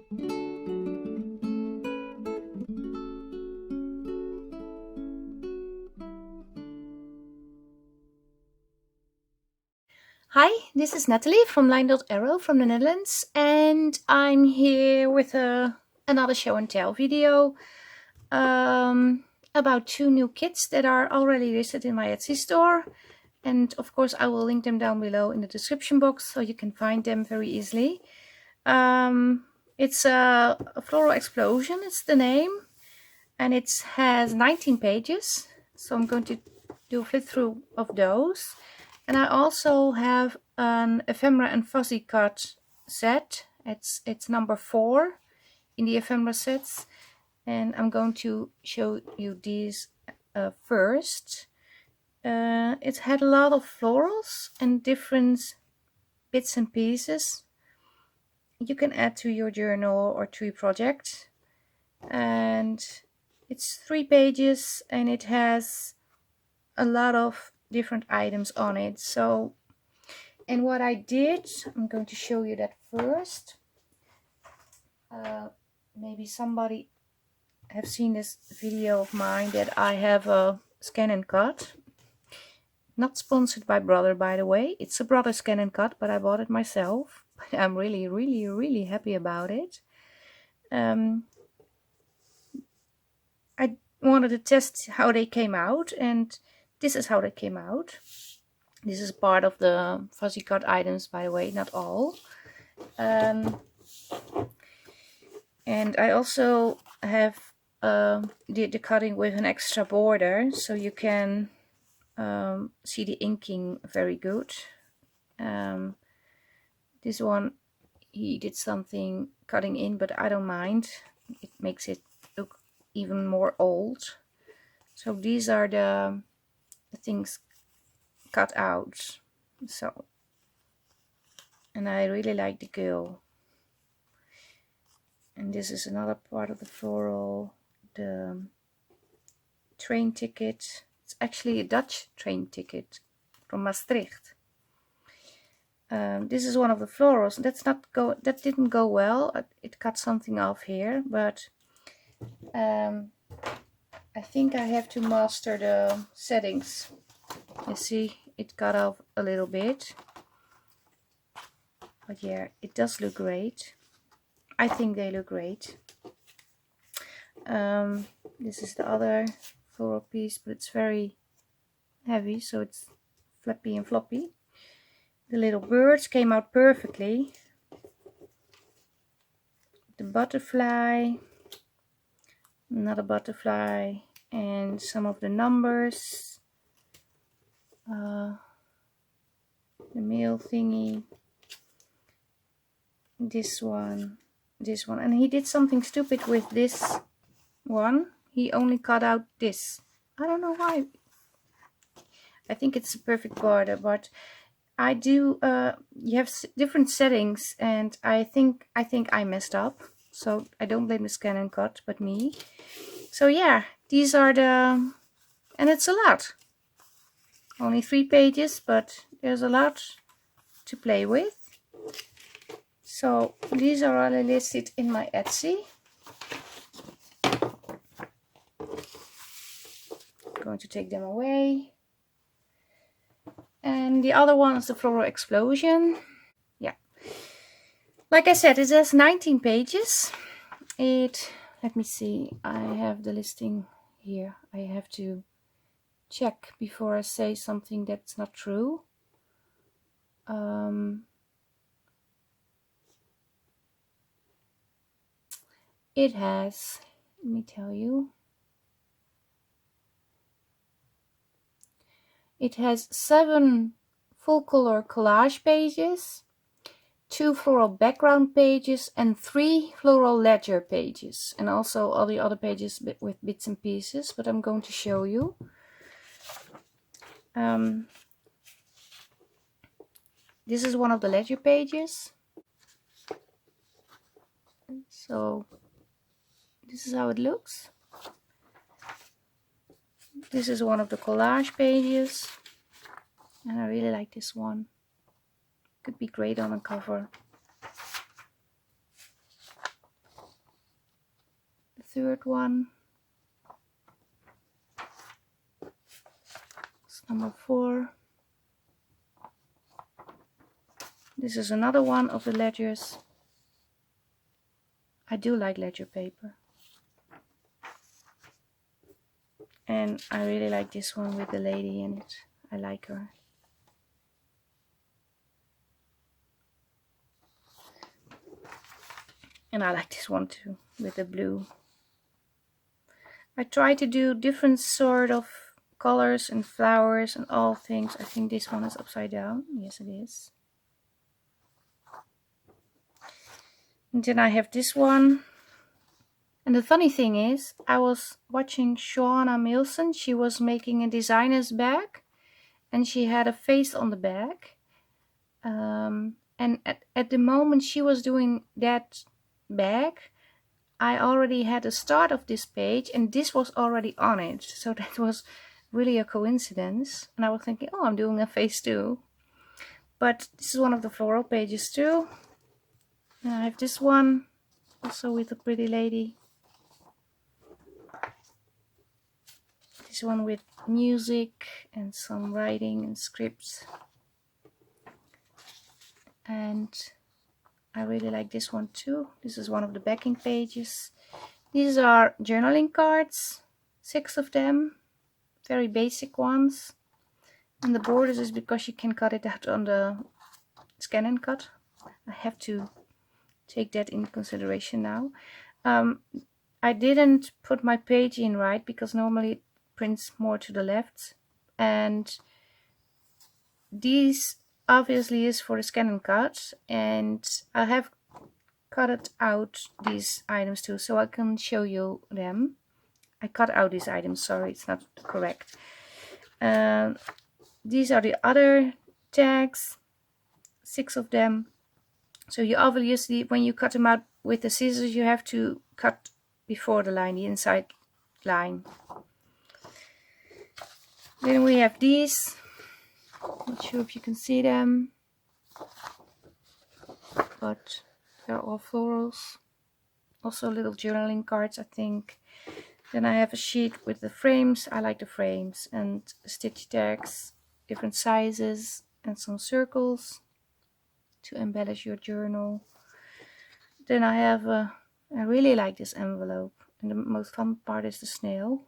Hi, this is Nathalie from LineDotArrow from the Netherlands, and I'm here with another show and tell video about 2 new kits that are already listed in my Etsy store. And of course I will link them down below in the description box so you can find them very easily. It's a Floral Explosion, it's the name, and it has 19 pages, so I'm going to do a flip through of those. And I also have an Ephemera and Fussy card set. It's number 4 in the Ephemera sets, and I'm going to show you these first. It had a lot of florals and different bits and pieces you can add to your journal or to your project. And it's 3 pages and it has a lot of different items on it. So, and what I did, I'm going to show you that first. Maybe somebody have seen this video of mine that I have a scan and cut. Not sponsored by Brother, by the way. It's a Brother scan and cut, but I bought it myself. But I'm really happy about it. I wanted to test how they came out, and this is how they came out. This is part of the Fussy cut items, by the way, not all. And I also have did the cutting with an extra border, so you can see the inking very good. This one he did something cutting in, but I don't mind. It makes it look even more old. So these are the things cut out. So, and I really like the girl. And this is another part of the floral, the train ticket. It's actually a Dutch train ticket from Maastricht. This is one of the florals. That didn't go well. It cut something off here, but I think I have to master the settings. You see, it cut off a little bit, but yeah, it does look great. I think they look great. This is the other floral piece, but it's very heavy, so it's flappy and floppy. The little birds came out perfectly. The butterfly, another butterfly, and some of the numbers. The male thingy. This one. And he did something stupid with this one. He only cut out this. I don't know why. I think it's a perfect border, but I do you have different settings, and I think I messed up, so I don't blame the scan and cut but me. So yeah, these are the, and it's a lot, only 3 pages, but there's a lot to play with. So these are all listed in my Etsy. I'm going to take them away. And the other one is the Floral Explosion. Yeah, like I said, it has 19 pages. Let me see, I have the listing here. I have to check before I say something that's not true. It has, let me tell you, it has 7 full color collage pages, 2 floral background pages, and 3 floral ledger pages, and also all the other pages with bits and pieces, but I'm going to show you. This is one of the ledger pages. So this is how it looks. This is one of the collage pages, and I really like this one. Could be great on a cover. third one. It's number 4. This is another one of the ledgers. I do like ledger paper. And I really like this one with the lady in it. I like her. And I like this one too, with the blue. I try to do different sort of colors and flowers and all things. I think this one is upside down. Yes, it is. And then I have this one. And the funny thing is, I was watching Shauna Milson. She was making a designer's bag. And she had a face on the bag. And at the moment she was doing that bag, I already had the start of this page and this was already on it. So that was really a coincidence. And I was thinking, oh, I'm doing a face too. But this is one of the floral pages too. And I have this one also with a pretty lady. This one with music and some writing and scripts. And I really like this one too. This is one of the backing pages. These are journaling cards, 6 of them, very basic ones. And the borders is because you can cut it out on the scan and cut. I have to take that into consideration now. I didn't put my page in right because normally it prints more to the left. And these obviously is for the scan and cut, and I have cut out these items too, so I can show you them. I cut out these items, sorry, it's not correct. These are the other tags, 6 of them. So you obviously, when you cut them out with the scissors, you have to cut before the line, the inside line. Then we have these. Not sure if you can see them, but they're all florals. Also little journaling cards, I think. Then I have a sheet with the frames. I like the frames, and stitch tags, different sizes, and some circles to embellish your journal. Then I have I really like this envelope, and the most fun part is the snail.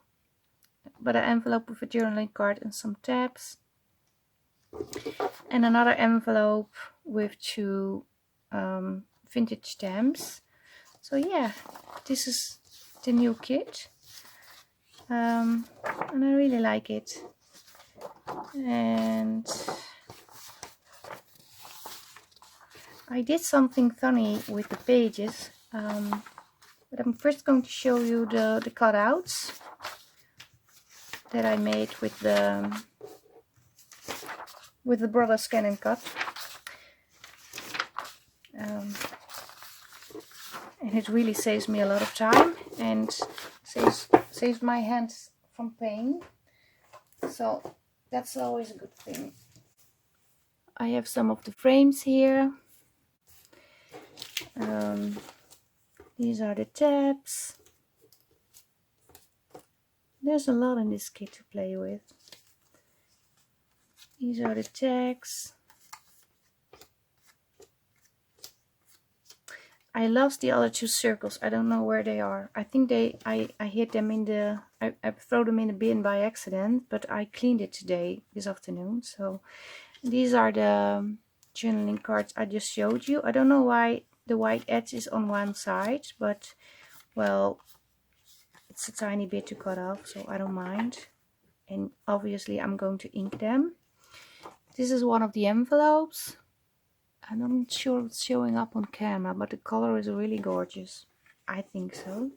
But an envelope with a journaling card and some tabs. And another envelope with 2 vintage stamps. So yeah, this is the new kit. And I really like it. And I did something funny with the pages. But I'm first going to show you the cutouts that I made with the Brother Scan and Cut. And it really saves me a lot of time and saves my hands from pain. So that's always a good thing. I have some of the frames here. These are the tabs. There's a lot in this kit to play with. These are the tags. I lost the other 2 circles. I don't know where they are. I think I hid them in the... I threw them in the bin by accident, but I cleaned it today, this afternoon. So these are the journaling cards I just showed you. I don't know why the white edge is on one side, but well, it's a tiny bit to cut off, so I don't mind. And obviously I'm going to ink them. This is one of the envelopes. I'm not sure it's showing up on camera, but the color is really gorgeous. I think so.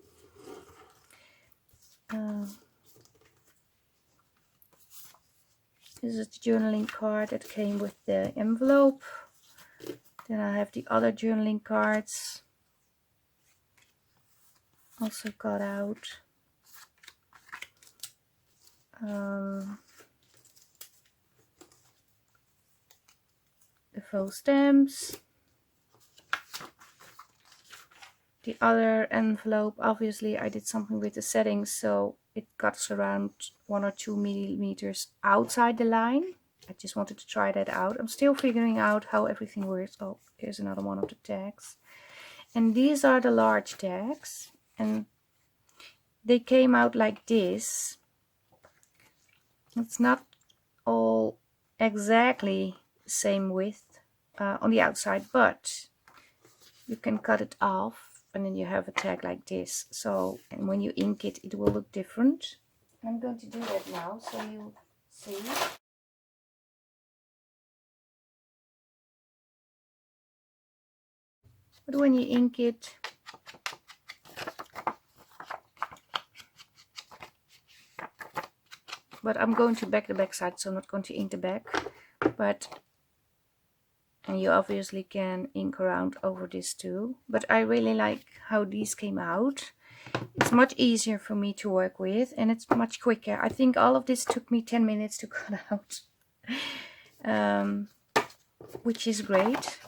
This is the journaling card that came with the envelope. Then I have the other journaling cards. Also cut out. The faux stamps. the other envelope, obviously I did something with the settings, so it cuts around 1 or 2 millimeters outside the line. I just wanted to try that out. I'm still figuring out how everything works. Oh, here's another one of the tags. And these are the large tags, and they came out like this. It's not all exactly the same width on the outside, but you can cut it off and then you have a tag like this. So, and when you ink it, it will look different. I'm going to do that now so you see. But when you ink it, but I'm going to back the back side, so I'm not going to ink the back. And you obviously can ink around over this too. But I really like how these came out. It's much easier for me to work with, and it's much quicker. I think all of this took me 10 minutes to cut out, which is great.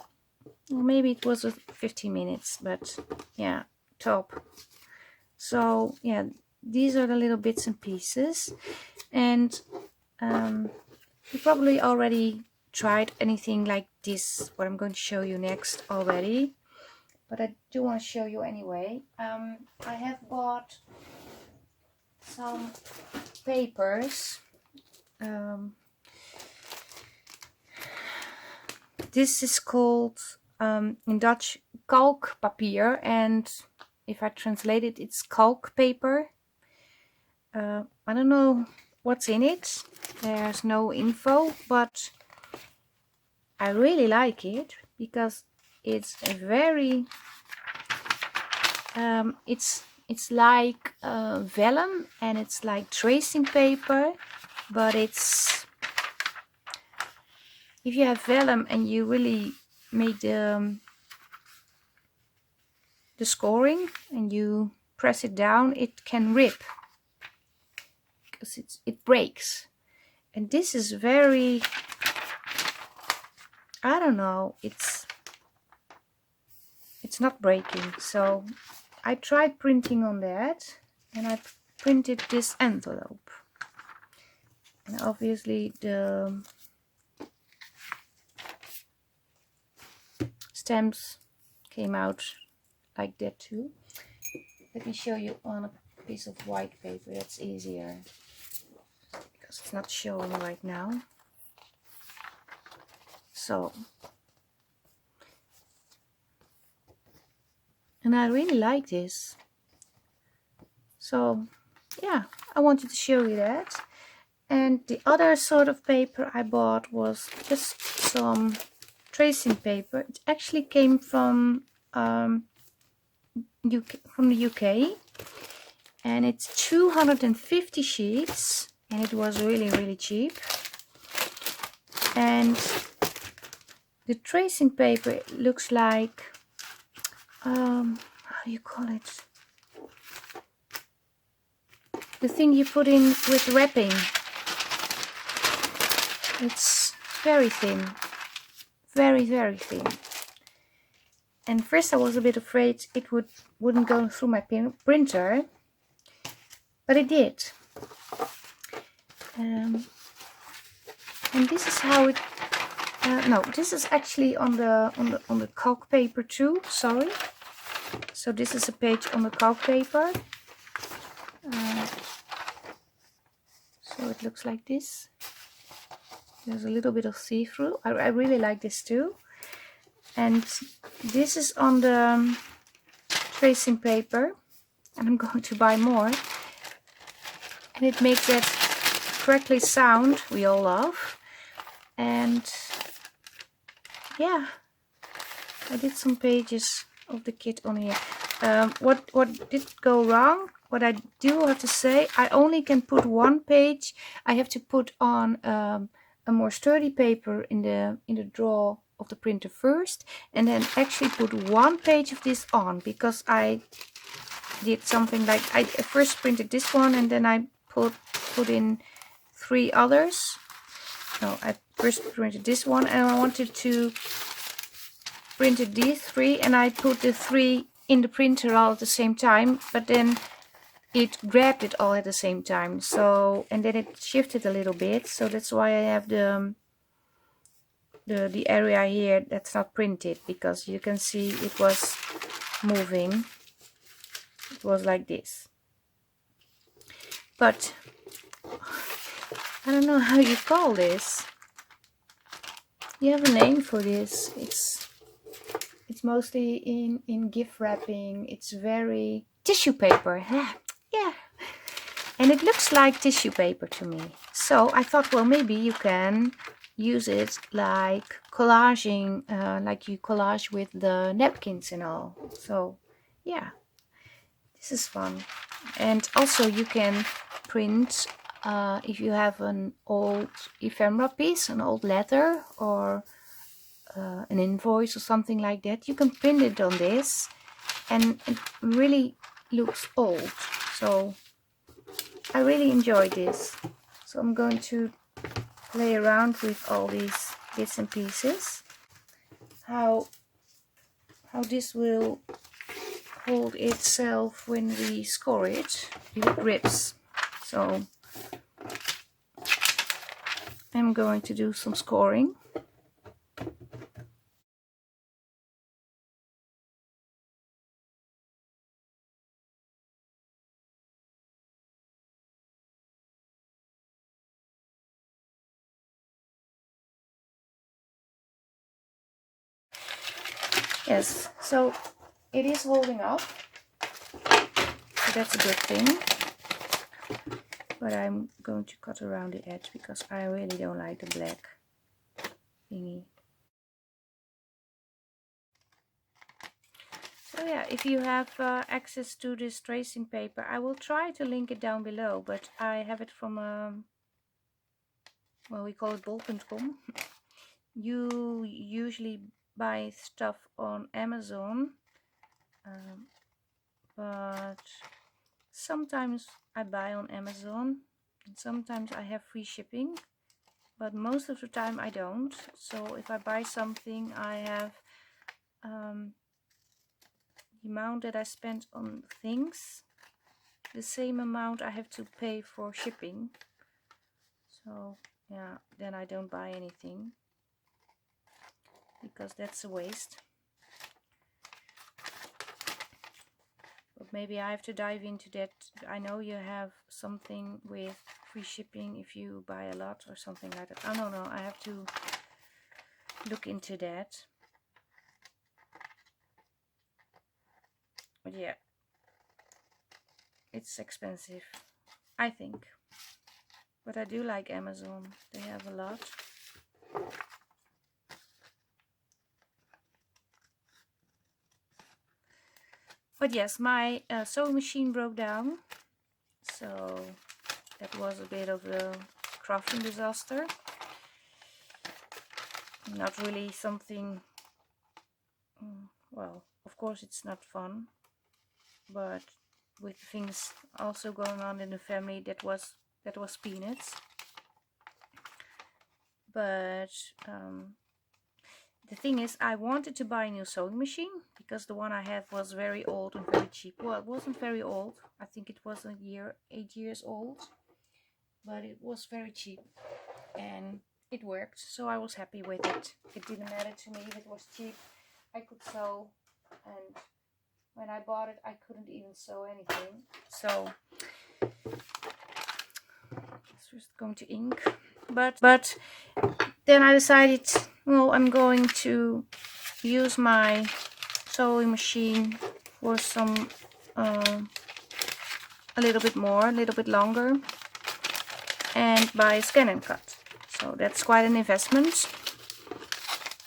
Well, maybe it was 15 minutes, but yeah, top. So yeah, these are the little bits and pieces, and you probably already tried anything like this, what I'm going to show you next already, but I do want to show you anyway. I have bought some papers. This is called in Dutch kalkpapier, and if I translate it, it's kalk paper. I don't know what's in it. There's no info, but I really like it because it's a very it's like vellum, and it's like tracing paper, but it's, if you have vellum and you really make the scoring and you press it down, it can rip because it breaks. And this is very, I don't know, it's not breaking. So I tried printing on that, and I printed this envelope, and obviously the stamps came out like that too. Let me show you on a piece of white paper, that's easier because it's not showing right now. So, and I really like this, so yeah, I wanted to show you that. And the other sort of paper I bought was just some tracing paper. It actually came from the UK, and it's 250 sheets, and it was really cheap. And the tracing paper looks like how do you call it, the thing you put in with wrapping. It's very thin, very thin. And first I was a bit afraid it wouldn't go through my printer, but it did. And this is how it. No, this is actually on the calc paper too. Sorry. So this is a page on the calc paper. So it looks like this. There's a little bit of see-through. I really like this too. And this is on the tracing paper, and I'm going to buy more. And it makes that crackly sound we all love. And yeah, I did some pages of the kit on here. What did go wrong? What I do have to say, I only can put one page. I have to put on a more sturdy paper in the drawer of the printer first, and then actually put one page of this on, because I did something like I first printed this one, and then I put in 3 others. No, I first printed this one, and I wanted to print these 3, and I put the 3 in the printer all at the same time, but then it grabbed it all at the same time. So, and then it shifted a little bit. So that's why I have the area here that's not printed, because you can see it was moving. It was like this. But I don't know how you call this. You have a name for this. It's mostly in gift wrapping. It's very tissue paper. Yeah. And it looks like tissue paper to me. So I thought, well, maybe you can use it like collaging, like you collage with the napkins and all. So yeah, this is fun. And also you can print, if you have an old ephemera piece, an old letter, or an invoice or something like that, you can print it on this, and it really looks old. So I really enjoy this. So I'm going to play around with all these bits and pieces. How this will hold itself when we score it, if it grips. So I'm going to do some scoring. Yes, so it is holding up, so that's a good thing. But I'm going to cut around the edge because I really don't like the black thingy. So yeah, if you have access to this tracing paper, I will try to link it down below, but I have it from well, we call it bol.com. You usually buy stuff on Amazon, but sometimes I buy on Amazon and sometimes I have free shipping, but most of the time I don't. So if I buy something, I have the amount that I spent on things, the same amount I have to pay for shipping. So yeah, then I don't buy anything because that's a waste. But maybe I have to dive into that. I know you have something with free shipping if you buy a lot or something like that. I don't know, I have to look into that. But yeah, it's expensive, I think. But I do like Amazon, they have a lot. But yes, my sewing machine broke down, so that was a bit of a crafting disaster. Not really something, well, of course it's not fun, but with things also going on in the family, that was peanuts. But the thing is, I wanted to buy a new sewing machine because the one I had was very old and very cheap. Well, it wasn't very old. I think it was 8 years old, but it was very cheap and it worked. So I was happy with it. It didn't matter to me if it was cheap. I could sew, and when I bought it, I couldn't even sew anything. So it's just going to ink. But then I decided, well, I'm going to use my sewing machine for some a little bit more, a little bit longer, and buy a scan and cut. So that's quite an investment,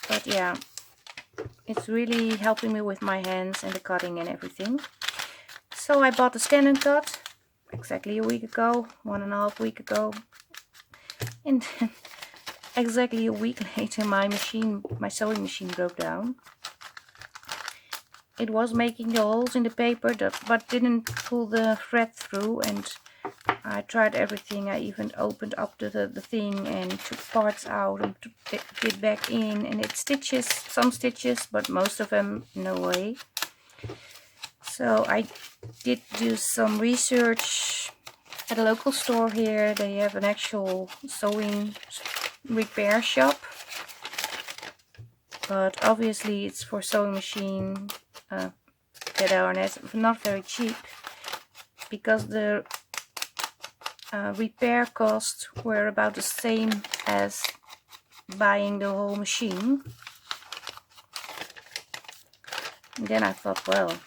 but yeah, it's really helping me with my hands and the cutting and everything. So I bought the scan and cut exactly a week ago, 1.5 weeks ago, and then exactly a week later my sewing machine broke down. It was making the holes in the paper, but didn't pull the thread through, and I tried everything. I even opened up the thing and took parts out and put it back in, and it stitches, some stitches, but most of them no way. So I did do some research at a local store here. They have an actual sewing repair shop, but obviously it's for sewing machine that are not very cheap, because the repair costs were about the same as buying the whole machine. And then I thought, well,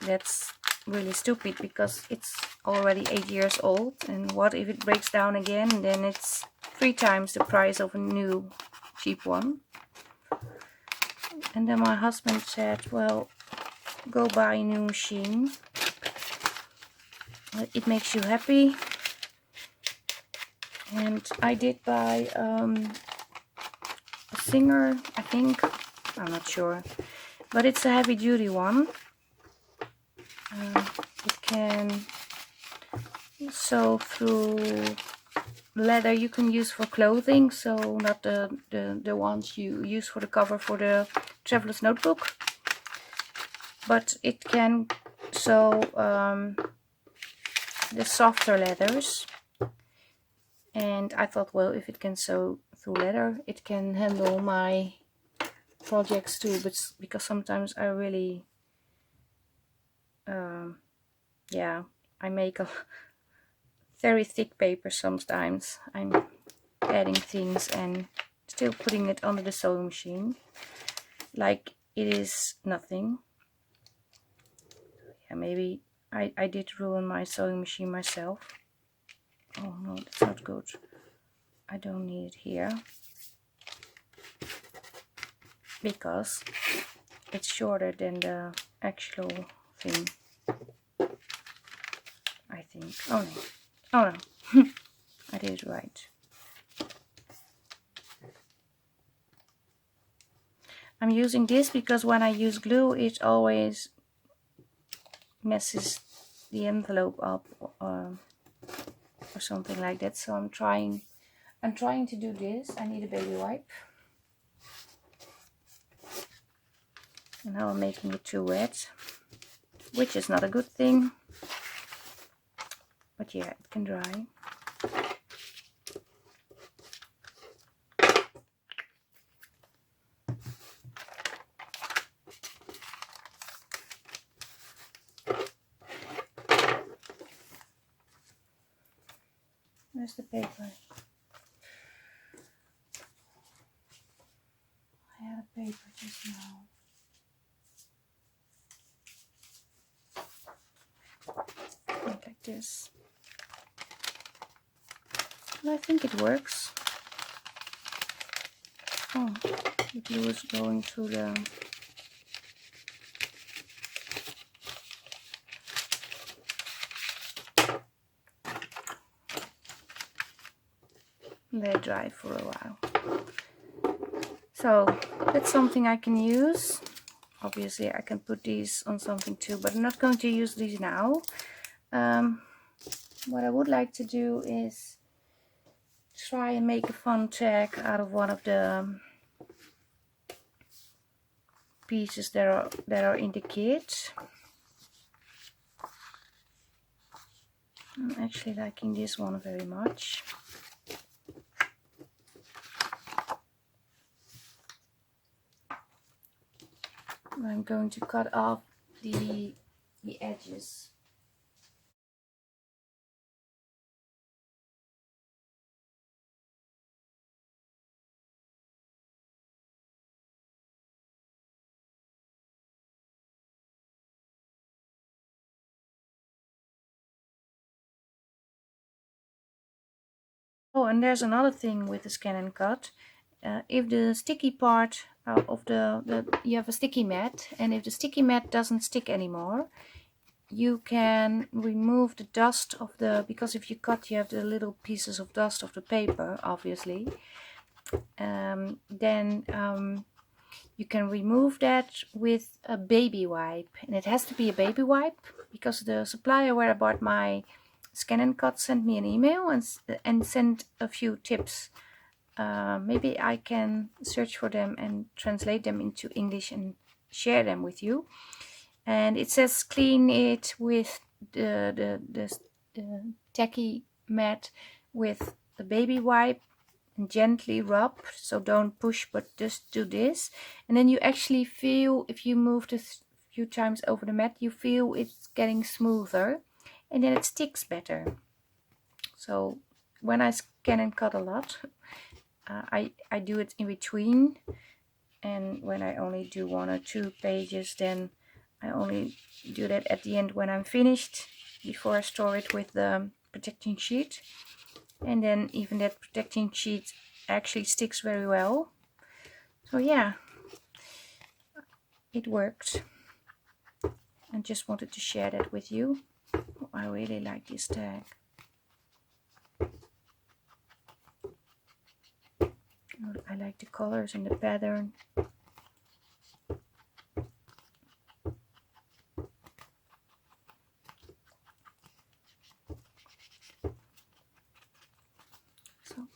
that's really stupid, because it's already 8 years old, and what if it breaks down again? Then it's 3 times the price of a new cheap one. And then my husband said, well, go buy a new machine, it makes you happy. And I did buy a Singer, I think, I'm not sure, but it's a heavy duty one. It can sew through leather you can use for clothing, so not the ones you use for the cover for the traveler's notebook, but it can sew the softer leathers. And I thought, well, if it can sew through leather, it can handle my projects too, but because sometimes I really yeah, I make a very thick paper sometimes. I'm adding things and still putting it under the sewing machine like it is nothing. Yeah, maybe I did ruin my sewing machine myself. Oh no, that's not good. I don't need it here, because it's shorter than the actual thing, I think. Oh no, oh no, I did it right. I'm using this because when I use glue, it always messes the envelope up or something like that. So I'm trying to do this. I need a baby wipe. And now I'm making it too wet, which is not a good thing. But yeah, it can dry. Where's the paper? I had a paper just now. Like this. And I think it works. Oh, the glue is going through the... Let it dry for a while. So that's something I can use. Obviously I can put these on something too, but I'm not going to use these now. What I would like to do is try and make a fun tag out of one of the pieces that are in the kit. I'm actually liking this one very much. I'm going to cut off the edges. Oh, and there's another thing with the scan and cut. If the sticky part of you have a sticky mat, and if the sticky mat doesn't stick anymore, you can remove the dust of because if you cut, you have the little pieces of dust of the paper, obviously. Then you can remove that with a baby wipe, and it has to be a baby wipe because the supplier where I bought my scan and cut sent me an email and sent a few tips. Maybe I can search for them and translate them into English and share them with you. and it says clean it with the tacky mat with the baby wipe and gently rub, so don't push but just do this, and then you actually feel, if you move this few times over the mat, you feel it's getting smoother and then it sticks better. So when I scan and cut a lot, I do it in between, and when I only do 1 or 2 pages, then I only do that at the end when I'm finished, before I store it with the protecting sheet. And then even that protecting sheet actually sticks very well. So yeah, it worked. I just wanted to share that with you. I really like this tag. I like the colors and the pattern. So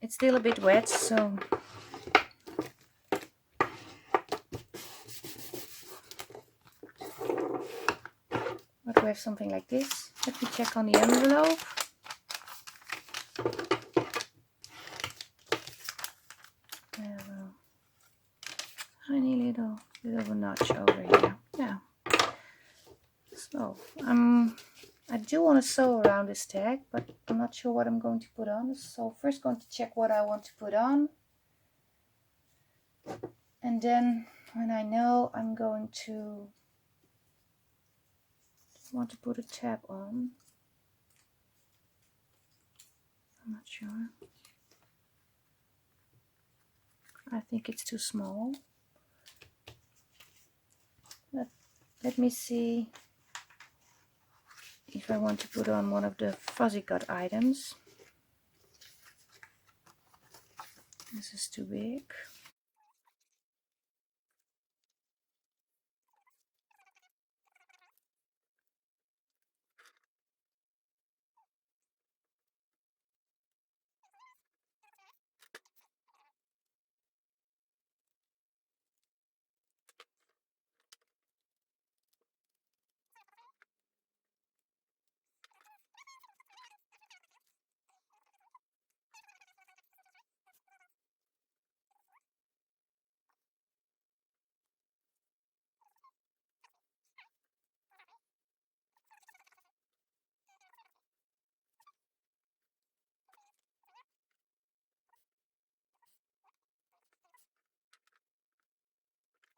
it's still a bit wet, so but we have something like this. Let me check on the envelope. Tiny little bit of a notch over here. Yeah. So I do want to sew around this tag, but I'm not sure what I'm going to put on. So first going to check what I want to put on, and then when I know, I'm going to want to put a tab on. I'm not sure. I think it's too small. But let me see if I want to put on one of the fuzzy cut items. This is too big.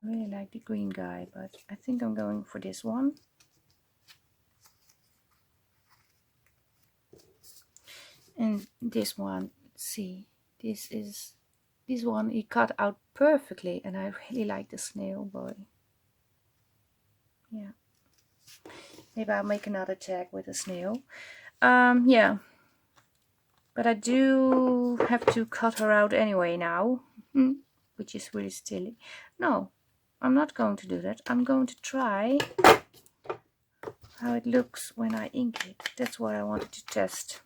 I really like the green guy, but I think I'm going for this one. And this one, see, this one he cut out perfectly, and I really like the snail boy. Yeah, maybe I'll make another tag with a snail. Yeah, but I do have to cut her out anyway now, which is really silly. No, I'm not going to do that. I'm going to try how it looks when I ink it. That's what I wanted to test.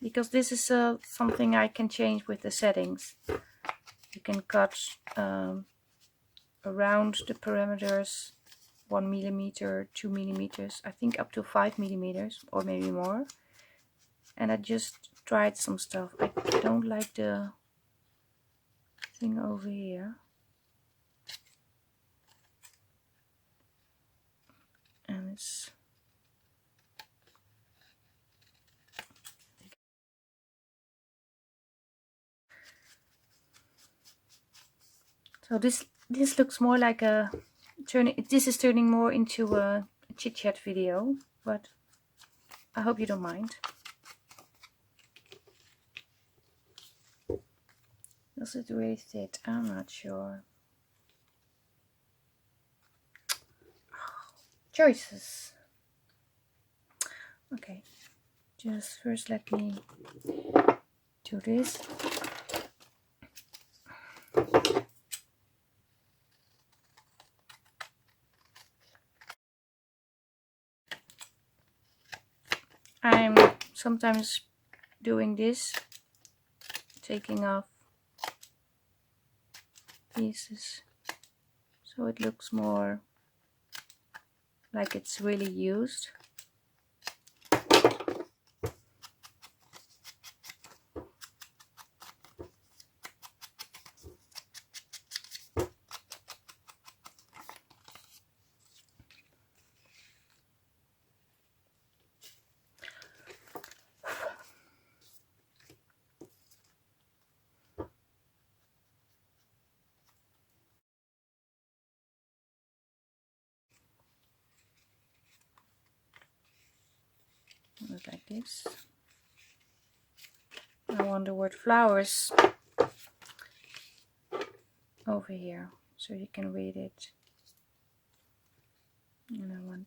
Because this is something I can change with the settings. You can cut around the parameters 1 millimeter, 2 millimeters, I think up to 5 millimeters or maybe more. And I just tried some stuff. I don't like the thing over here. And it's so this looks more like a this is turning more into a chit chat video, but I hope you don't mind. Does it really fit? I'm not sure. Choices. Okay, just first let me do this. I'm sometimes doing this, taking off pieces, so it looks more like it's really used. Look like this. I want the word flowers over here so you can read it. And I want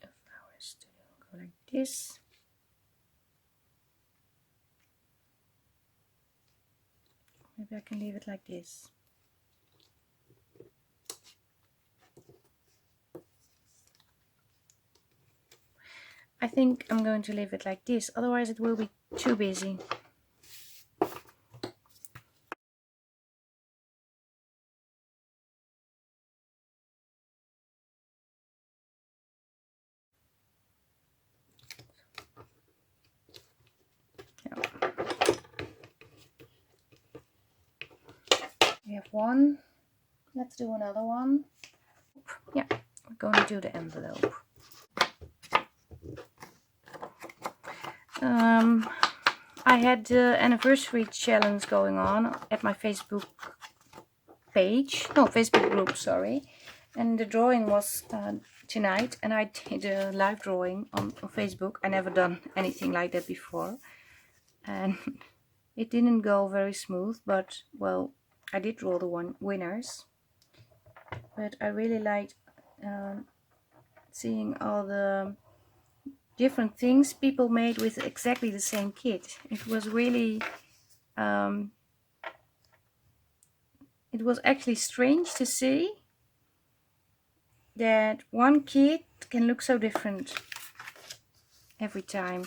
the flowers to go like this. Maybe I can leave it like this. I think I'm going to leave it like this, otherwise it will be too busy. Yeah. We have one. Let's do another one. Yeah, we're going to do the envelope. I had the anniversary challenge going on at my Facebook page, no, Facebook group, sorry, and the drawing was tonight, and I did a live drawing on Facebook. I never done anything like that before, and it didn't go very smooth, but well, I did draw the winners. But I really liked seeing all the different things people made with exactly the same kit. It was really it was actually strange to see that one kit can look so different every time.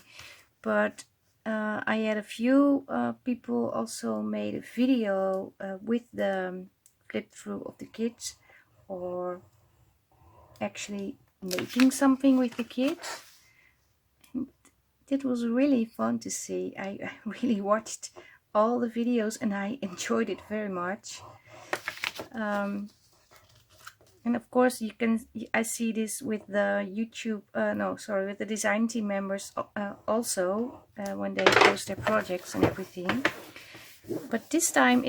But I had a few people also made a video with the flip through of the kit, or actually making something with the kit. And it was really fun to see. I really watched all the videos and I enjoyed it very much. And of course I see this with the YouTube, with the design team members also when they post their projects and everything. But this time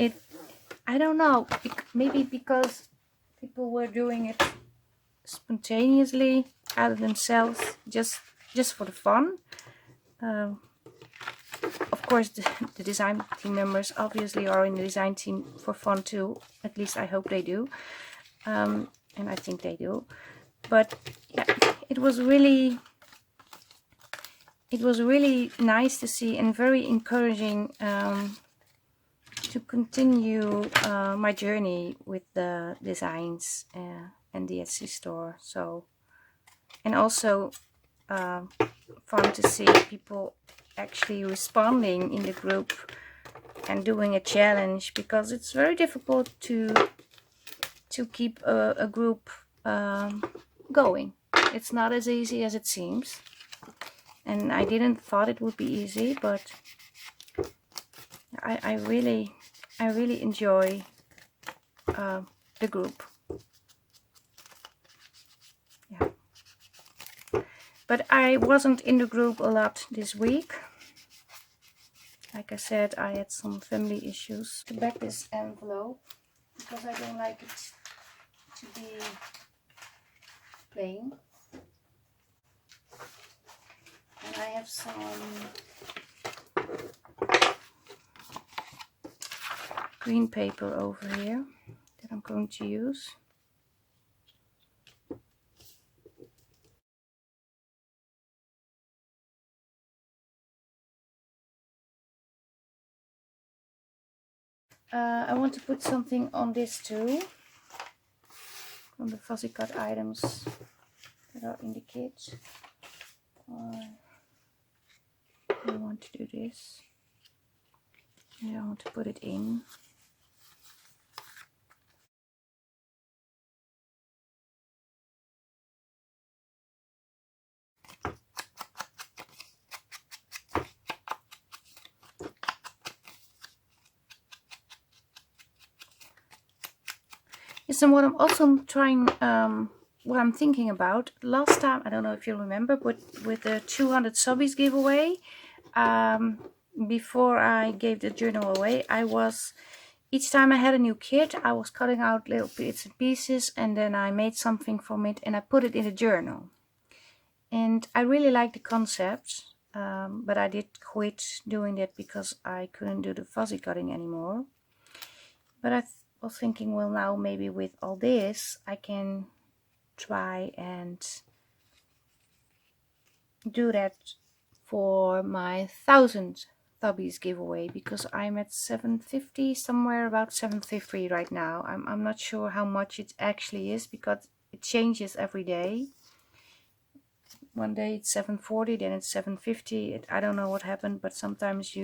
I don't know, maybe because people were doing it spontaneously out of themselves, just for the fun. Of course the design team members obviously are in the design team for fun too, at least I hope they do. And I think they do. But yeah, it was really nice to see, and very encouraging to continue my journey with the designs and the Etsy store. So, and also fun to see people actually responding in the group and doing a challenge, because it's very difficult to keep a group going. It's not as easy as it seems, and I didn't thought it would be easy, but I really enjoy the group. Yeah. But I wasn't in the group a lot this week. Like I said, I had some family issues. To back this envelope, because I don't like it to be plain. And I have some green paper over here that I'm going to use. I want to put something on this too, on the Fussy cut items that are in the kit. I want to do this. And I want to put it in. So what I'm also trying, what I'm thinking about, last time, I don't know if you remember, but with the 200 subbies giveaway, before I gave the journal away, each time I had a new kit, I was cutting out little bits and pieces, and then I made something from it and I put it in a journal. And I really like the concept, but I did quit doing that because I couldn't do the fuzzy cutting anymore. But I was thinking, well, now maybe with all this I can try and do that for my 1000 subbies giveaway, because I'm at 750, somewhere about 750 right now. I'm not sure how much it actually is because it changes every day. One day it's 740, then it's 750. I don't know what happened, but sometimes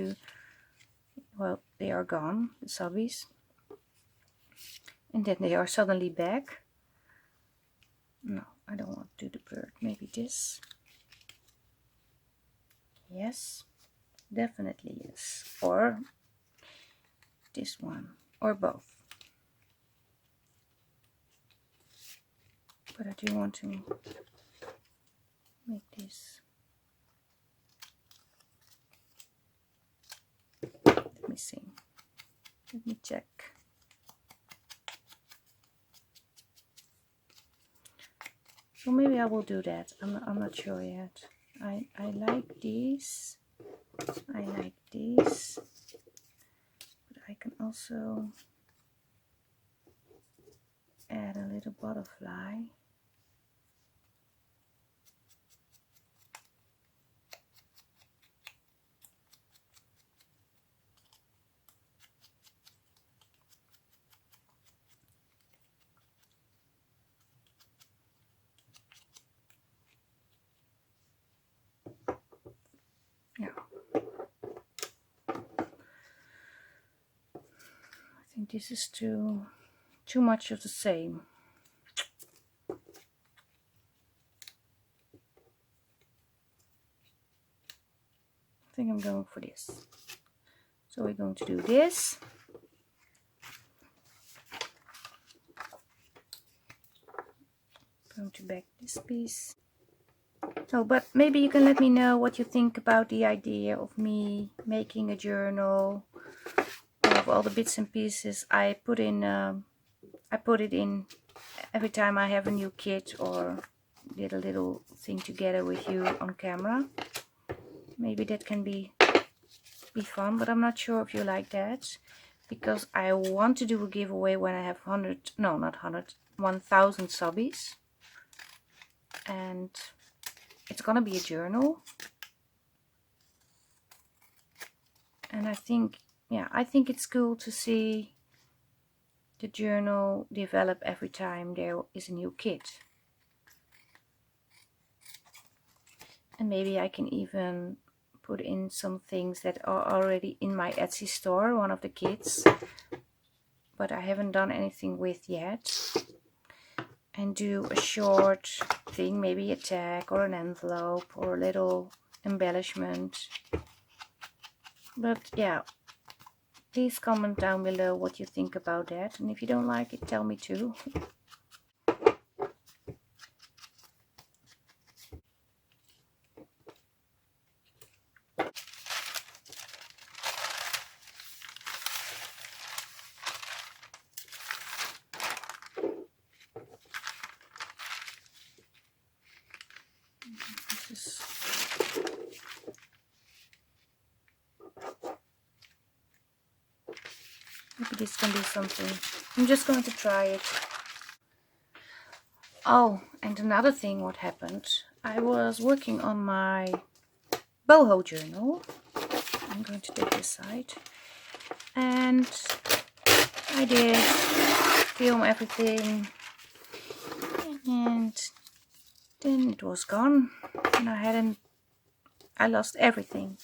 well, they are gone, the subbies, and then they are suddenly back. No, I don't want to do the bird. Maybe this. Yes, definitely yes. Or this one, or both. But I do want to make this. Let me see. Let me check. So maybe I will do that. I'm not sure yet. I like these. I like these. But I can also add a little butterfly. Yeah. I think this is too much of the same. I think I'm going for this. So we're going to do this. Going to back this piece. So, but maybe you can let me know what you think about the idea of me making a journal of all the bits and pieces I put in. I put it in every time I have a new kit or did a little thing together with you on camera. Maybe that can be fun, but I'm not sure if you like that, because I want to do a giveaway when I have 100, no, not 100, 1000 subbies, and it's gonna be a journal. And I think, yeah, I think it's cool to see the journal develop every time there is a new kit. And maybe I can even put in some things that are already in my Etsy store, one of the kits, but I haven't done anything with yet. And do a short thing, maybe a tag or an envelope or a little embellishment. But yeah, please comment down below what you think about that, and if you don't like it, tell me too. Maybe this can do something. I'm just going to try it. Oh, and another thing what happened, I was working on my boho journal. I'm going to take this side, and I did film everything, and then it was gone, and I lost everything.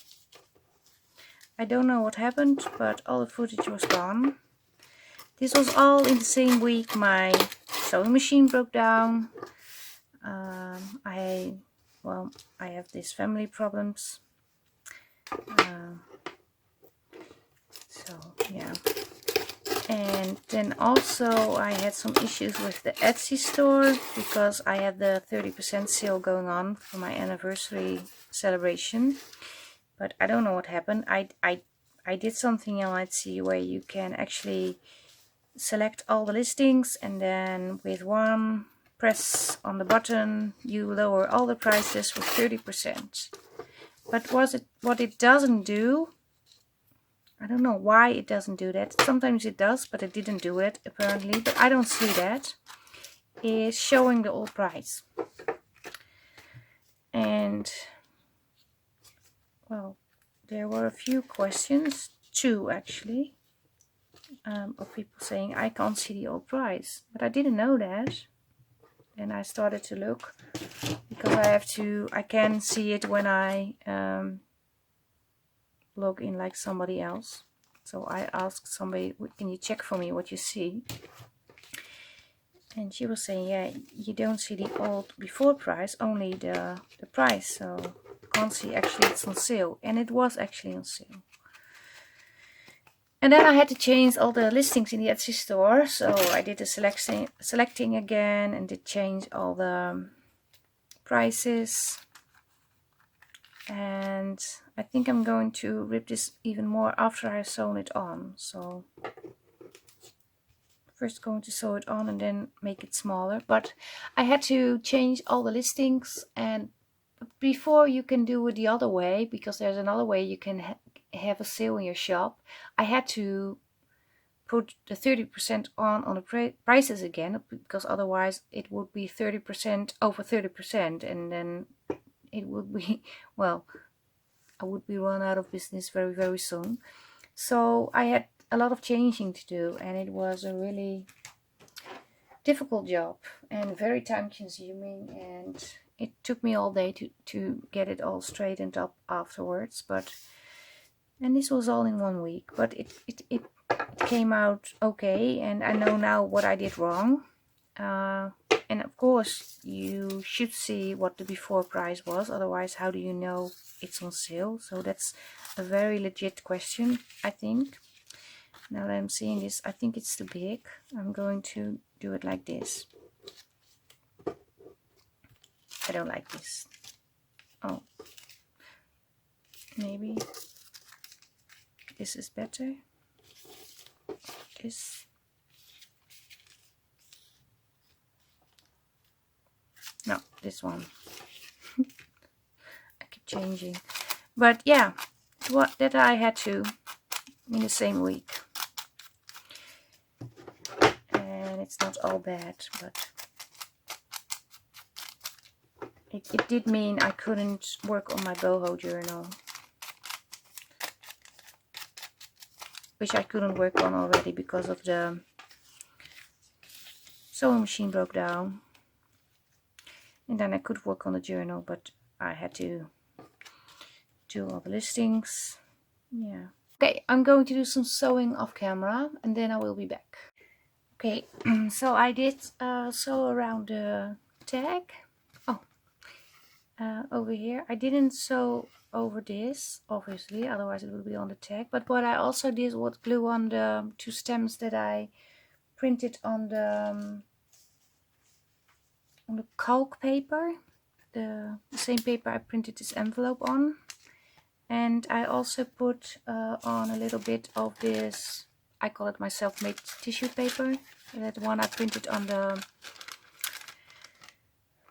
I don't know what happened, but all the footage was gone. This was all in the same week. My sewing machine broke down. I have these family problems. So yeah, And then also I had some issues with the Etsy store because I had the 30% sale going on for my anniversary celebration. But I don't know what happened. I did something on Etsy where you can actually select all the listings, and then with one press on the button you lower all the prices with 30%. But what it doesn't do, I don't know why it doesn't do that. Sometimes it does, but it didn't do it apparently. But I don't see that. Is showing the old price. And well, there were a few questions, 2 actually, of people saying I can't see the old price. But I didn't know that. And I started to look because I can see it when I log in like somebody else. So I asked somebody, can you check for me what you see? And she was saying, yeah, you don't see the old before price, only the price. So you can't see actually it's on sale. And it was actually on sale. And then I had to change all the listings in the Etsy store. So I did the selecting again and did change all the prices. And I think I'm going to rip this even more after I've sewn it on. So first going to sew it on and then make it smaller. But I had to change all the listings, and before you can do it the other way, because there's another way you can have a sale in your shop. I had to put the 30% on the prices again, because otherwise it would be 30% over 30%, and then it would be, well, I would be run out of business very, very soon. So I had a lot of changing to do, and it was a really difficult job and very time consuming, and it took me all day to get it all straightened up afterwards. And this was all in 1 week, but it came out okay, and I know now what I did wrong. And of course you should see what the before price was, otherwise how do you know it's on sale? So that's a very legit question, I think. Now that I'm seeing this, I think it's too big. I'm going to do it like this. I don't like this. Oh, maybe this is better. This. No, this one. I keep changing. But yeah, that I had to in the same week. And it's not all bad, but it did mean I couldn't work on my boho journal, which I couldn't work on already because of the sewing machine broke down. And then I could work on the journal, but I had to do all the listings. Yeah. Okay, I'm going to do some sewing off camera and then I will be back. Okay, so I did sew around the tag. Oh, over here. I didn't sew over this, obviously, otherwise it would be on the tag. But what I also did was glue on the 2 stems that I printed on the calc paper, the same paper I printed this envelope on. And I also put on a little bit of this, I call it my self-made tissue paper, that one I printed on the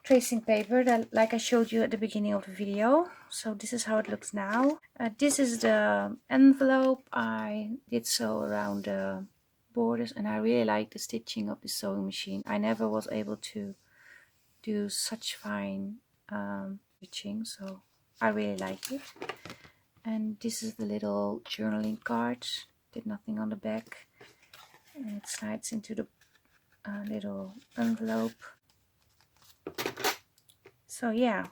tracing paper that, like I showed you at the beginning of the video. So this is how it looks now. This is the envelope I did sew around the borders, and I really like the stitching of the sewing machine. I never was able to do such fine stitching, so I really like it. And this is the little journaling card. Did nothing on the back, and it slides into the little envelope. So yeah,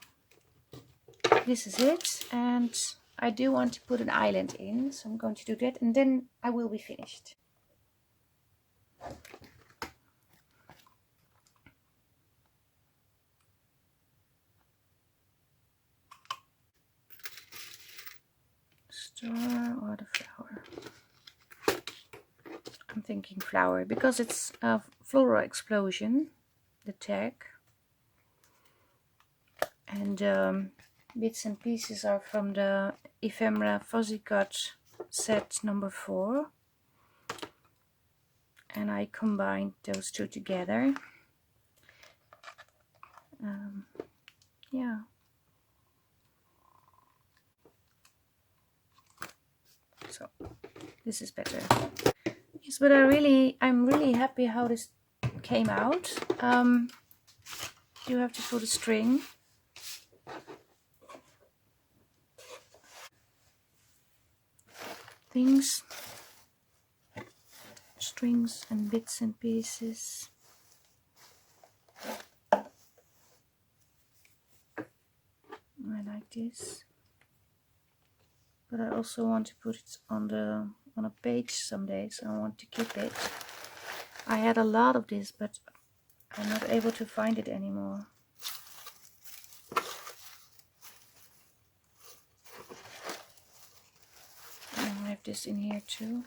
this is it, and I do want to put an island in, so I'm going to do that and then I will be finished. Star or the flower? I'm thinking flower because it's a Floral Explosion, the tag. And bits and pieces are from the Ephemera Fussy cut set number 4. And I combined those two together. Yeah. So this is better. Yes, but I'm really happy how this came out. You have to put a string. Strings and bits and pieces. I like this, but I also want to put it on a page someday, so I want to keep it. I had a lot of this, but I'm not able to find it anymore. And I have this in here too.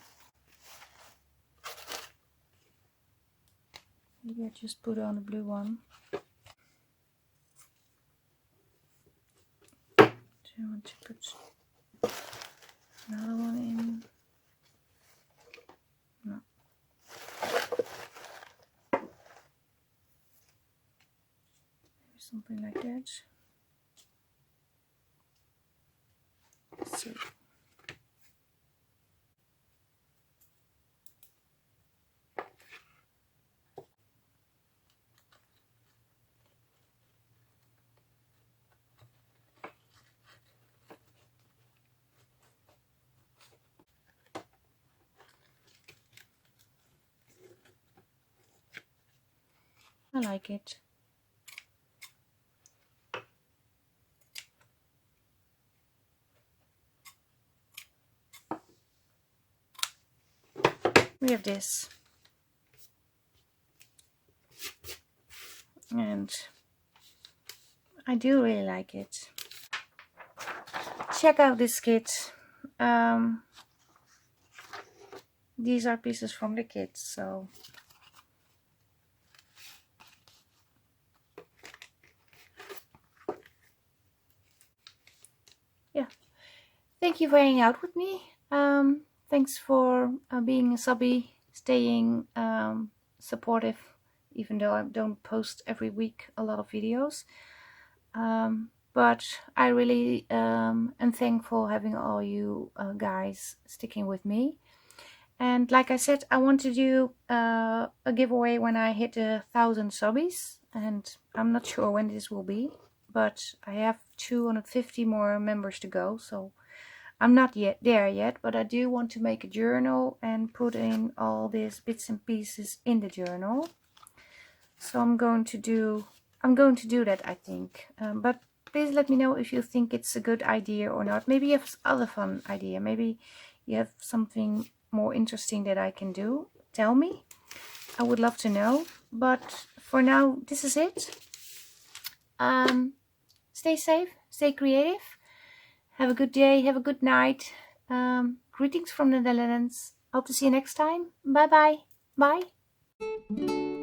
Maybe I just put on the blue one. Do I want to put another one in? No. Maybe something like that. Let's see. I like it. We have this. And I do really like it. Check out this kit. These are pieces from the kit, so yeah. Thank you for hanging out with me. Thanks for being a subby, staying supportive, even though I don't post every week a lot of videos. But I really am thankful having all you guys sticking with me. And like I said, I want to do a giveaway when I hit 1,000 subbies, and I'm not sure when this will be, but I have 250 more members to go, so I'm not yet there yet, but I do want to make a journal and put in all these bits and pieces in the journal. So I'm going to do that, I think. But please let me know if you think it's a good idea or not. Maybe you have other fun idea. Maybe you have something more interesting that I can do. Tell me. I would love to know. But for now, this is it. Stay safe. Stay creative. Have a good day. Have a good night. Greetings from the Netherlands. Hope to see you next time. Bye bye. Bye.